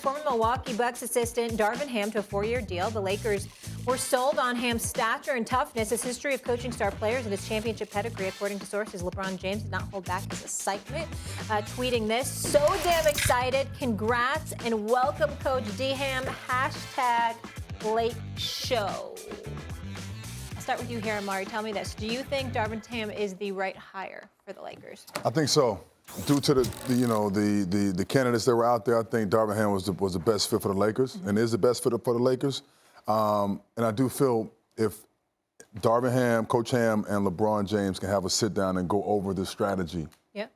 former Milwaukee Bucks assistant Darvin Ham to a 4-year deal. The Lakers were sold on Ham's stature and toughness, his history of coaching star players, and his championship pedigree. According to sources, LeBron James did not hold back his excitement, tweeting this: "So damn excited. Congrats and welcome, Coach D Ham. #Lake Show." I'll start with you here, Amari. Tell me this. Do you think Darvin Ham is the right hire for the Lakers? I think so. Due to the candidates that were out there, I think Darvin Ham was the best fit for the Lakers, and is the best fit for the Lakers. And I do feel if Darvin Ham, Coach Ham, and LeBron James can have a sit down and go over the strategy,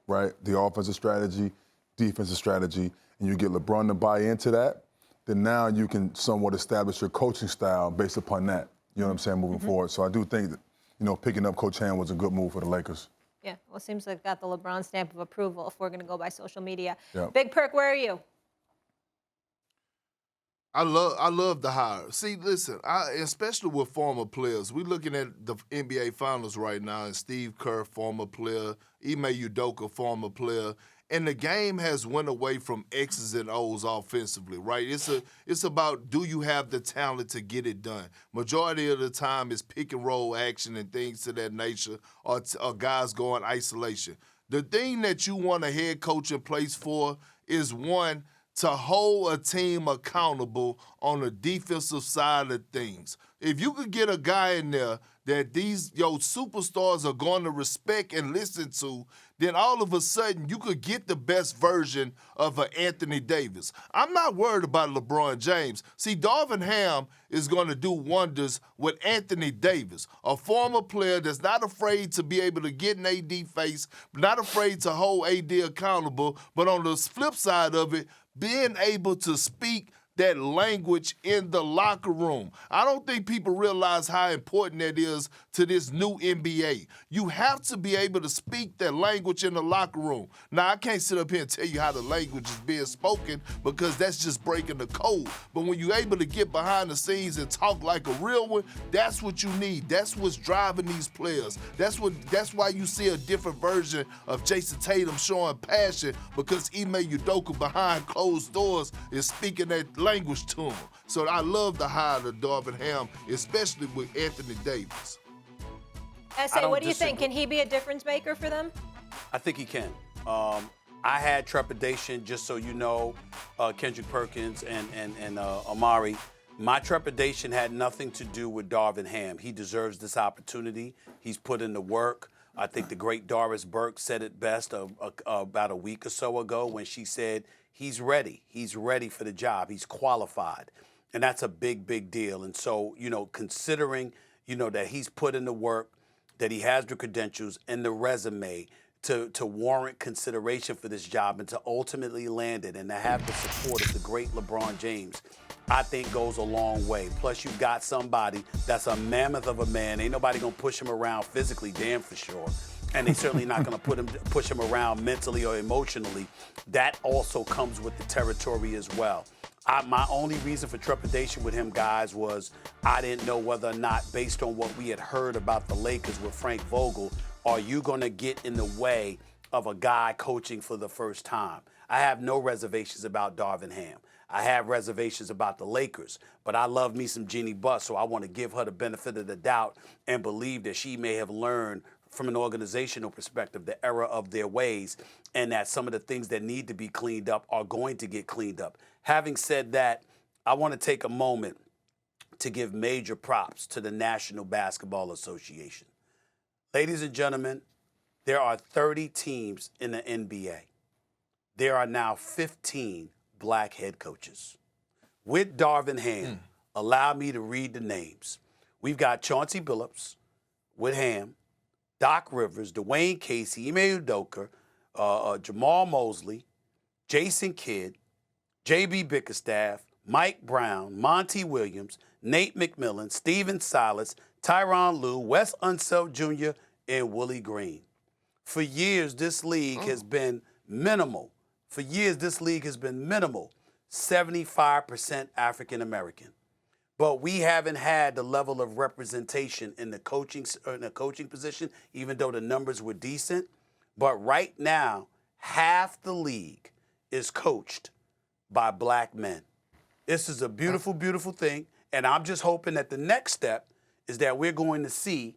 right? The offensive strategy, defensive strategy, and you get LeBron to buy into that, then now you can somewhat establish your coaching style based upon that. You know what I'm saying, moving forward. So I do think that, picking up Coach Ham was a good move for the Lakers. Yeah, well, it seems like got the LeBron stamp of approval if we're going to go by social media. Yep. Big Perk, where are you? I love the hire. See, listen, especially with former players, we're looking at the NBA Finals right now, and Steve Kerr, former player, Ime Udoka, former player, and the game has went away from X's and O's offensively, right? It's about, do you have the talent to get it done? Majority of the time is pick and roll action and things to that nature, or guys going isolation. The thing that you want a head coach in place for is, one, to hold a team accountable on the defensive side of things. If you could get a guy in there that these superstars are going to respect and listen to, then all of a sudden you could get the best version of an Anthony Davis. I'm not worried about LeBron James. See, Darvin Ham is going to do wonders with Anthony Davis, a former player that's not afraid to be able to get in AD face, not afraid to hold AD accountable, but on the flip side of it, being able to speak that language in the locker room. I don't think people realize how important that is to this new NBA. You have to be able to speak that language in the locker room. Now, I can't sit up here and tell you how the language is being spoken because that's just breaking the code. But when you're able to get behind the scenes and talk like a real one, that's what you need. That's what's driving these players. That's why you see a different version of Jason Tatum showing passion, because Ime Udoka behind closed doors is speaking that language to him. So I love the hire of Darvin Ham, especially with Anthony Davis. S.A., what do you think? Can he be a difference maker for them? I think he can. I had trepidation, just so you know, Kendrick Perkins and Amari. My trepidation had nothing to do with Darvin Ham. He deserves this opportunity. He's put in the work. I think the great Doris Burke said it best about a week or so ago when she said, he's ready. He's ready for the job. He's qualified. And that's a big, big deal. And so, considering, that he's put in the work, that he has the credentials and the resume to warrant consideration for this job and to ultimately land it and to have the support of the great LeBron James, I think goes a long way. Plus, you've got somebody that's a mammoth of a man. Ain't nobody going to push him around physically, damn for sure. And they're certainly not going to push him around mentally or emotionally. That also comes with the territory as well. My only reason for trepidation with him, guys, was I didn't know whether or not, based on what we had heard about the Lakers with Frank Vogel, are you going to get in the way of a guy coaching for the first time? I have no reservations about Darvin Ham. I have reservations about the Lakers, but I love me some Jeannie Buss, so I want to give her the benefit of the doubt and believe that she may have learned from an organizational perspective the error of their ways, and that some of the things that need to be cleaned up are going to get cleaned up. Having said that, I want to take a moment to give major props to the National Basketball Association. Ladies and gentlemen, there are 30 teams in the NBA. There are now 15 black head coaches. With Darvin Ham, allow me to read the names. We've got Chauncey Billups with Ham, Doc Rivers, Dwayne Casey, Ime Udoka, Jamal Mosley, Jason Kidd, J.B. Bickerstaff, Mike Brown, Monty Williams, Nate McMillan, Steven Silas, Tyronn Lue, Wes Unseld Jr., and Willie Green. For years, this league has been minimal. 75% African American. But we haven't had the level of representation in the coaching position, even though the numbers were decent. But right now, half the league is coached by black men. This is a beautiful, beautiful thing. And I'm just hoping that the next step is that we're going to see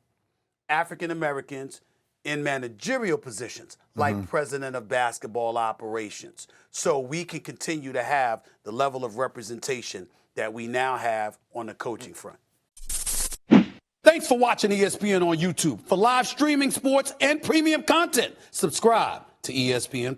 African Americans in managerial positions, like president of basketball operations, so we can continue to have the level of representation that we now have on the coaching front. Thanks for watching ESPN on YouTube. For live streaming sports and premium content, subscribe to ESPN+.